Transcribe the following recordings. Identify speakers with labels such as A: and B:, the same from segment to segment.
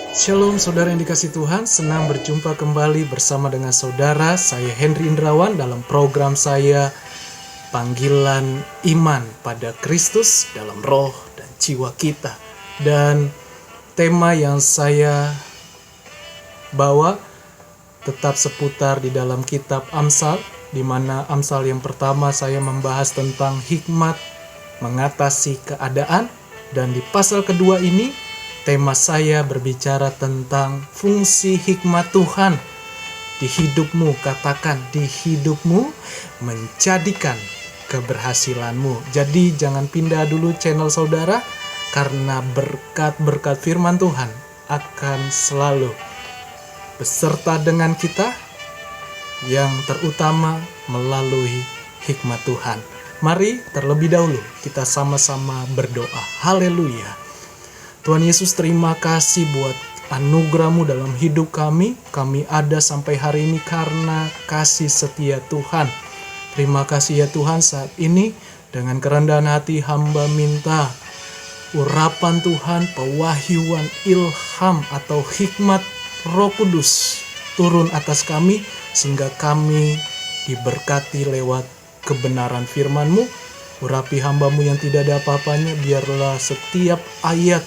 A: Shalom saudara yang dikasih Tuhan, senang berjumpa kembali bersama dengan saudara. Saya Henry Indrawan dalam program saya Panggilan Iman pada Kristus dalam roh dan jiwa kita. Dan tema yang saya bawa tetap seputar di dalam kitab Amsal, di mana Amsal yang pertama saya membahas tentang hikmat mengatasi keadaan, dan di pasal kedua ini tema saya berbicara tentang fungsi hikmat Tuhan di hidupmu. Katakan, di hidupmu menjadikan keberhasilanmu. Jadi jangan pindah dulu channel saudara, karena berkat-berkat firman Tuhan akan selalu beserta dengan kita, yang terutama melalui hikmat Tuhan. Mari terlebih dahulu kita sama-sama berdoa. Haleluya. Tuhan Yesus, terima kasih buat anugerah-Mu dalam hidup kami. Kami ada sampai hari ini karena kasih setia Tuhan. Terima kasih ya Tuhan, saat ini dengan kerendahan hati hamba minta urapan Tuhan, pewahyuan, ilham atau hikmat Roh Kudus turun atas kami, sehingga kami diberkati lewat kebenaran firman-Mu. Urapi hamba-Mu yang tidak ada apa-apanya, biarlah setiap ayat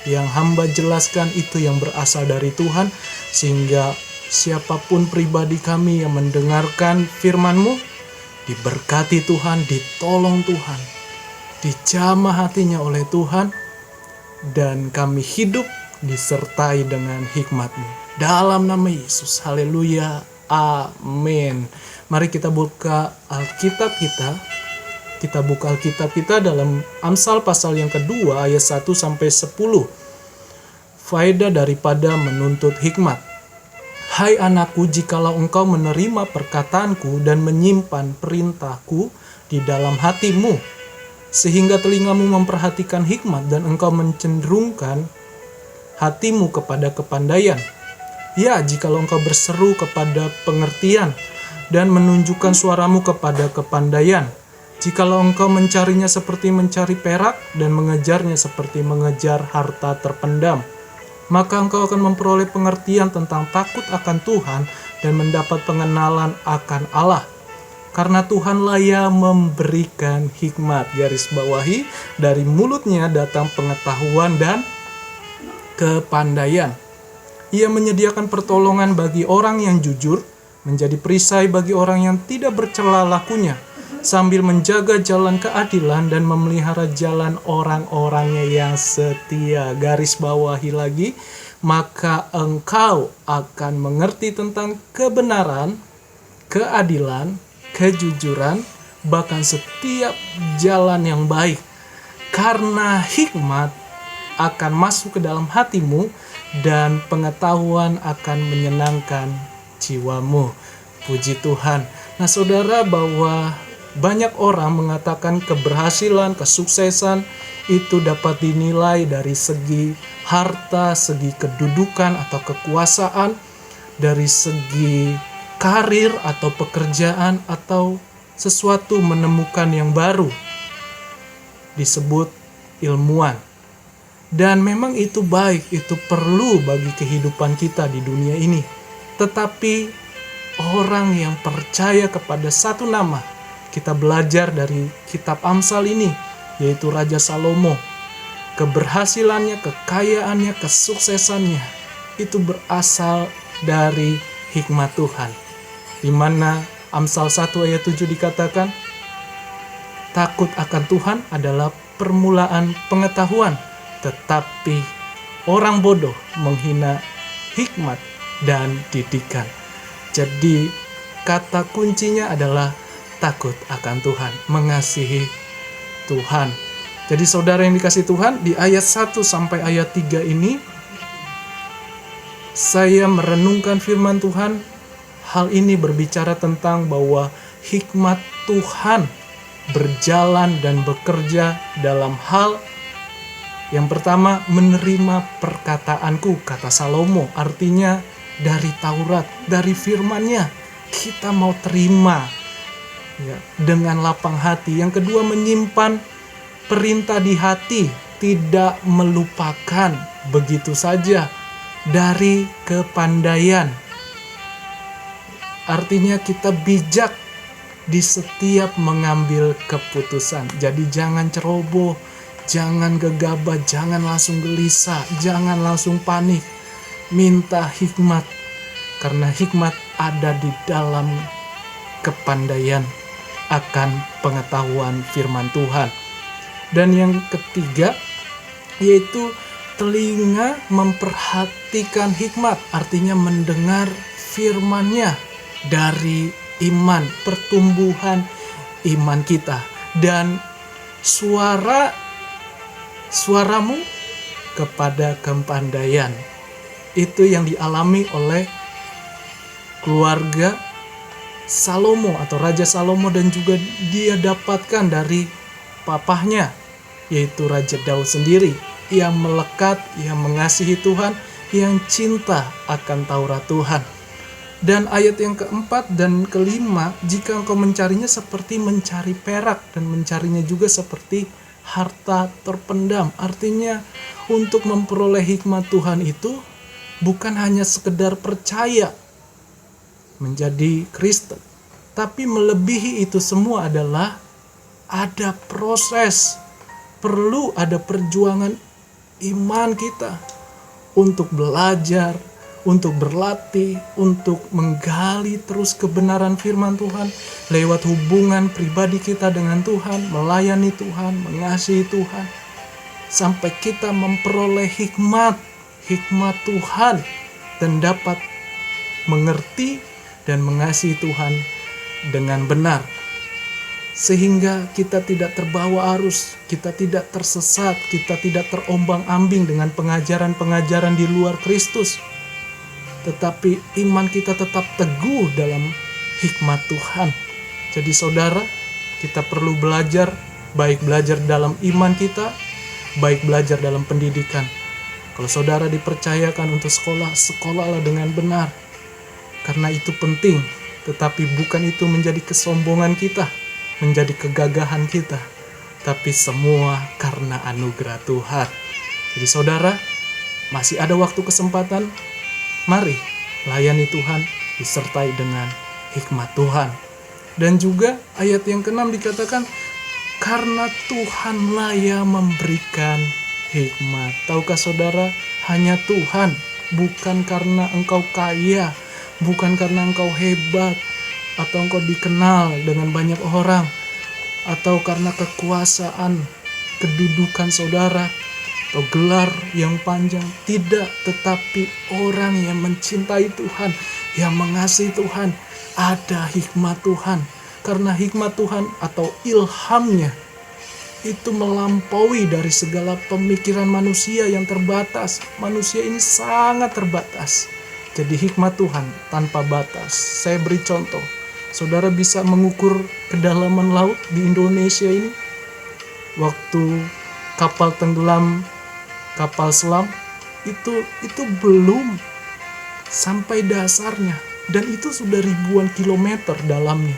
A: yang hamba jelaskan itu yang berasal dari Tuhan, sehingga siapapun pribadi kami yang mendengarkan firman-Mu diberkati Tuhan, ditolong Tuhan, dijamah hatinya oleh Tuhan, dan kami hidup disertai dengan hikmat-Mu. Dalam nama Yesus, haleluya, amin. Mari kita buka Alkitab kita. Kita buka Alkitab kita dalam Amsal pasal yang kedua ayat 1-10. Faedah daripada menuntut hikmat. Hai anakku, jikalau engkau menerima perkataanku dan menyimpan perintahku di dalam hatimu, sehingga telingamu memperhatikan hikmat dan engkau mencenderungkan hatimu kepada kepandaian. Ya, jikalau engkau berseru kepada pengertian dan menunjukkan suaramu kepada kepandaian, jikalau engkau mencarinya seperti mencari perak dan mengejarnya seperti mengejar harta terpendam, maka engkau akan memperoleh pengertian tentang takut akan Tuhan dan mendapat pengenalan akan Allah. Karena Tuhanlah yang memberikan hikmat. Garis bawahi, dari mulutnya datang pengetahuan dan kepandaian. Ia menyediakan pertolongan bagi orang yang jujur, menjadi perisai bagi orang yang tidak bercela lakunya, sambil menjaga jalan keadilan dan memelihara jalan orang-orangnya yang setia. Garis bawahi lagi, maka engkau akan mengerti tentang kebenaran, keadilan, kejujuran, bahkan setiap jalan yang baik. Karena hikmat akan masuk ke dalam hatimu dan pengetahuan akan menyenangkan jiwamu. Puji Tuhan. Nah saudara, bahwa banyak orang mengatakan keberhasilan, kesuksesan itu dapat dinilai dari segi harta, segi kedudukan atau kekuasaan, dari segi karir atau pekerjaan, atau sesuatu menemukan yang baru, disebut ilmuwan. Dan memang itu baik, itu perlu bagi kehidupan kita di dunia ini. Tetapi orang yang percaya kepada satu nama, kita belajar dari kitab Amsal ini, yaitu Raja Salomo. Keberhasilannya, kekayaannya, kesuksesannya itu berasal dari hikmat Tuhan. Di mana Amsal 1 ayat 7 dikatakan, takut akan Tuhan adalah permulaan pengetahuan, tetapi orang bodoh menghina hikmat dan didikan. Jadi kata kuncinya adalah takut akan Tuhan, mengasihi Tuhan. Jadi saudara yang dikasih Tuhan, di ayat 1 sampai ayat 3 ini saya merenungkan firman Tuhan. Hal ini berbicara tentang bahwa hikmat Tuhan berjalan dan bekerja dalam hal yang pertama, menerima perkataanku, kata Salomo. Artinya dari Taurat, dari firman-Nya kita mau terima ya, dengan lapang hati. Yang kedua, menyimpan perintah di hati, tidak melupakan begitu saja, dari kepandaian. Artinya kita bijak di setiap mengambil keputusan. Jadi jangan ceroboh, jangan gegabah, jangan langsung gelisah, jangan langsung panik. Minta hikmat, karena hikmat ada di dalam kepandaian akan pengetahuan firman Tuhan. Dan yang ketiga yaitu telinga memperhatikan hikmat, artinya mendengar firman-Nya dari iman, pertumbuhan iman kita. Dan suaramu kepada kepandaian, itu yang dialami oleh keluarga Salomo atau Raja Salomo, dan juga dia dapatkan dari papahnya, yaitu Raja Daud sendiri, yang melekat, yang mengasihi Tuhan, yang cinta akan Taurat Tuhan. Dan ayat yang keempat dan kelima, jika engkau mencarinya seperti mencari perak, dan mencarinya juga seperti harta terpendam. Artinya untuk memperoleh hikmat Tuhan itu bukan hanya sekedar percaya menjadi Kristen, tapi melebihi itu semua adalah ada proses, perlu ada perjuangan iman kita untuk belajar, untuk berlatih, untuk menggali terus kebenaran firman Tuhan lewat hubungan pribadi kita dengan Tuhan, melayani Tuhan, mengasihi Tuhan, sampai kita memperoleh hikmat Tuhan dan dapat mengerti dan mengasihi Tuhan dengan benar, sehingga kita tidak terbawa arus, kita tidak tersesat, kita tidak terombang-ambing dengan pengajaran-pengajaran di luar Kristus, tetapi iman kita tetap teguh dalam hikmat Tuhan. Jadi saudara, kita perlu belajar, baik belajar dalam iman kita, baik belajar dalam pendidikan. Kalau saudara dipercayakan untuk sekolah, sekolahlah dengan benar, karena itu penting. Tetapi bukan itu menjadi kesombongan kita, menjadi kegagahan kita, tapi semua karena anugerah Tuhan. Jadi saudara, masih ada waktu kesempatan. Mari layani Tuhan disertai dengan hikmat Tuhan. Dan juga ayat yang ke-6 dikatakan, karena Tuhanlah yang memberikan hikmat. Tahukah saudara, hanya Tuhan, bukan karena engkau kaya, bukan karena engkau hebat, atau engkau dikenal dengan banyak orang, atau karena kekuasaan, kedudukan saudara, atau gelar yang panjang. Tidak, tetapi orang yang mencintai Tuhan, yang mengasihi Tuhan, ada hikmat Tuhan. Karena hikmat Tuhan atau ilhamnya itu melampaui dari segala pemikiran manusia yang terbatas. Manusia ini sangat terbatas. Jadi hikmat Tuhan tanpa batas. Saya beri contoh. Saudara bisa mengukur kedalaman laut di Indonesia ini. Waktu kapal tenggelam, kapal selam, itu belum sampai dasarnya. Dan itu sudah ribuan kilometer dalamnya.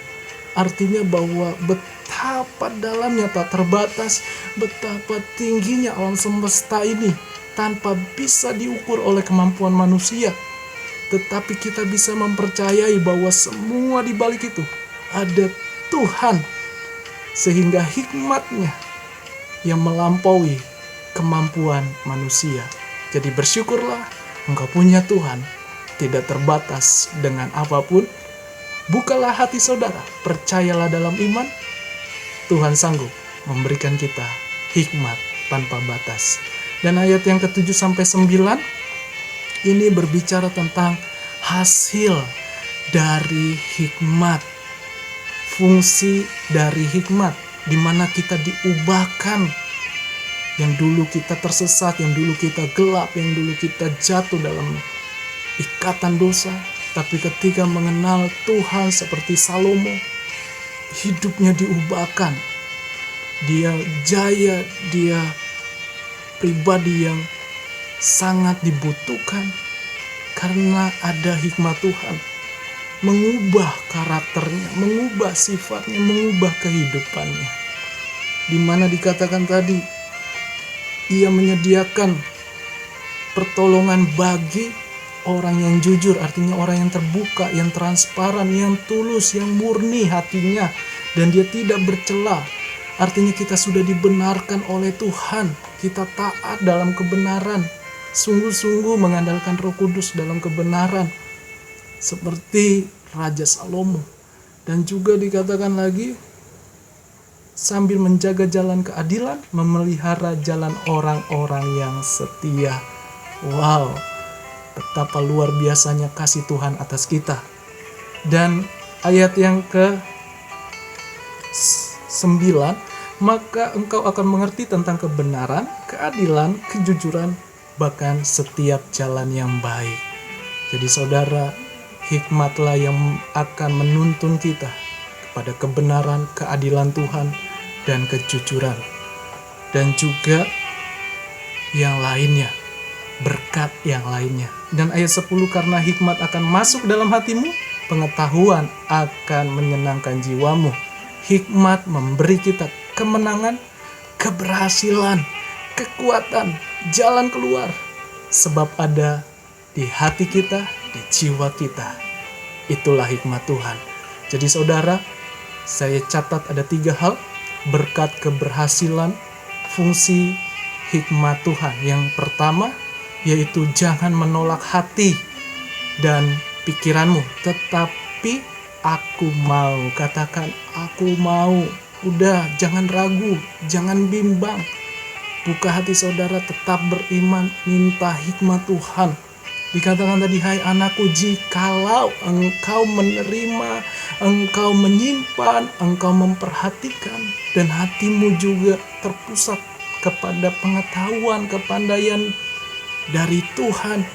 A: Artinya bahwa betapa dalamnya tak terbatas, betapa tingginya alam semesta ini tanpa bisa diukur oleh kemampuan manusia. Tetapi kita bisa mempercayai bahwa semua di balik itu ada Tuhan, sehingga hikmatnya yang melampaui kemampuan manusia. Jadi bersyukurlah engkau punya Tuhan, tidak terbatas dengan apapun. Bukalah hati saudara, percayalah dalam iman, Tuhan sanggup memberikan kita hikmat tanpa batas. Dan ayat yang ke-7 sampai 9 ini berbicara tentang hasil dari hikmat, fungsi dari hikmat, di mana kita diubahkan. Yang dulu kita tersesat, yang dulu kita gelap, yang dulu kita jatuh dalam ikatan dosa, tapi ketika mengenal Tuhan seperti Salomo, hidupnya diubahkan. Dia jaya, dia pribadi yang sangat dibutuhkan karena ada hikmat Tuhan. Mengubah karakternya, mengubah sifatnya, mengubah kehidupannya. Di mana dikatakan tadi, ia menyediakan pertolongan bagi orang yang jujur, artinya orang yang terbuka, yang transparan, yang tulus, yang murni hatinya, dan dia tidak bercela. Artinya kita sudah dibenarkan oleh Tuhan, kita taat dalam kebenaran, sungguh-sungguh mengandalkan Roh Kudus dalam kebenaran, seperti Raja Salomo. Dan juga dikatakan lagi, sambil menjaga jalan keadilan, memelihara jalan orang-orang yang setia. Wow, betapa luar biasanya kasih Tuhan atas kita. Dan ayat yang ke-9, maka engkau akan mengerti tentang kebenaran, keadilan, kejujuran, bahkan setiap jalan yang baik. Jadi saudara, hikmatlah yang akan menuntun kita kepada kebenaran, keadilan Tuhan, dan kejujuran. Dan juga yang lainnya, berkat yang lainnya. Dan ayat 10, karena hikmat akan masuk dalam hatimu, pengetahuan akan menyenangkan jiwamu. Hikmat memberi kita kemenangan, keberhasilan, kekuatan, jalan keluar. Sebab ada di hati kita, di jiwa kita. Itulah hikmat Tuhan. Jadi saudara, saya catat ada 3 hal. Berkat, keberhasilan, fungsi hikmat Tuhan. Yang pertama, yaitu jangan menolak hati dan pikiranmu, tetapi aku mau. Katakan, aku mau. Udah, jangan ragu, jangan bimbang. Buka hati saudara, tetap beriman, minta hikmat Tuhan. Dikatakan tadi, hai anakku, jikalau engkau menerima, engkau menyimpan, engkau memperhatikan, dan hatimu juga terpusat kepada pengetahuan, kepandaian dari Tuhan.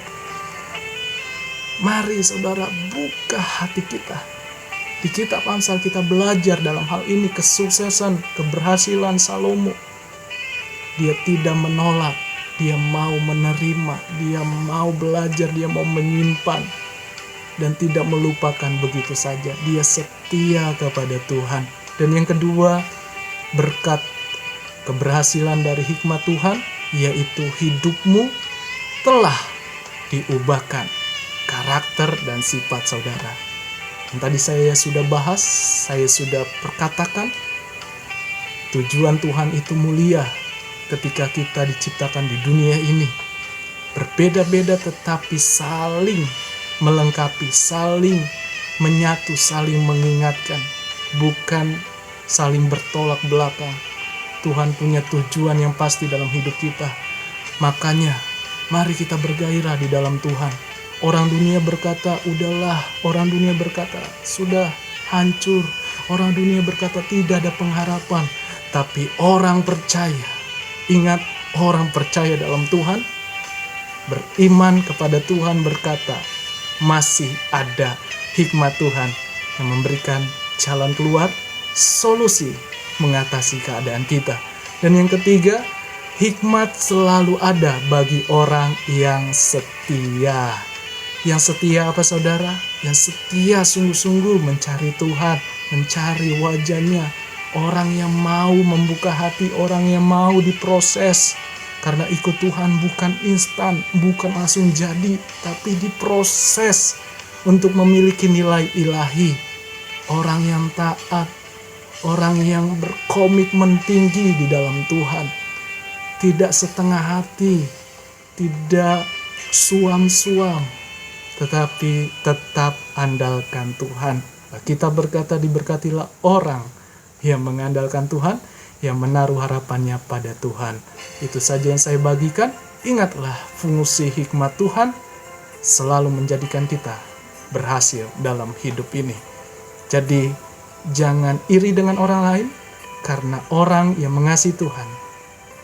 A: Mari saudara, buka hati kita. Di kitab Amsal kita belajar dalam hal ini kesuksesan, keberhasilan Salomo. Dia tidak menolak, dia mau menerima, dia mau belajar, dia mau menyimpan, dan tidak melupakan begitu saja. Dia setia kepada Tuhan. Dan yang kedua, berkat keberhasilan dari hikmat Tuhan, yaitu hidupmu telah diubahkan karakter dan sifat saudara. Dan tadi saya sudah bahas, saya sudah perkatakan, tujuan Tuhan itu mulia ketika kita diciptakan di dunia ini. Berbeda-beda tetapi saling melengkapi, saling menyatu, saling mengingatkan, bukan saling bertolak belakang. Tuhan punya tujuan yang pasti dalam hidup kita. Makanya mari kita bergairah di dalam Tuhan. Orang dunia berkata, udahlah. Orang dunia berkata, sudah hancur. Orang dunia berkata, tidak ada pengharapan. Tapi orang percaya, ingat, orang percaya dalam Tuhan, beriman kepada Tuhan, berkata, masih ada hikmat Tuhan yang memberikan jalan keluar, solusi mengatasi keadaan kita. Dan yang ketiga, hikmat selalu ada bagi orang yang setia. Yang setia apa saudara? Yang setia sungguh-sungguh mencari Tuhan, mencari wajahnya. Orang yang mau membuka hati, orang yang mau diproses. Karena ikut Tuhan bukan instan, bukan langsung jadi, tapi diproses untuk memiliki nilai ilahi. Orang yang taat, orang yang berkomitmen tinggi di dalam Tuhan. Tidak setengah hati, tidak suam-suam, tetapi tetap andalkan Tuhan. Kita berkata, diberkatilah orang yang mengandalkan Tuhan, yang menaruh harapannya pada Tuhan. Itu saja yang saya bagikan. Ingatlah, fungsi hikmat Tuhan selalu menjadikan kita berhasil dalam hidup ini. Jadi jangan iri dengan orang lain, karena orang yang mengasihi Tuhan,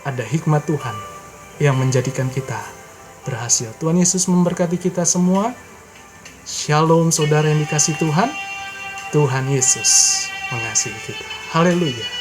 A: ada hikmat Tuhan yang menjadikan kita berhasil. Tuhan Yesus memberkati kita semua. Shalom saudara yang dikasihi Tuhan. Tuhan Yesus mengasihi kita. Haleluya.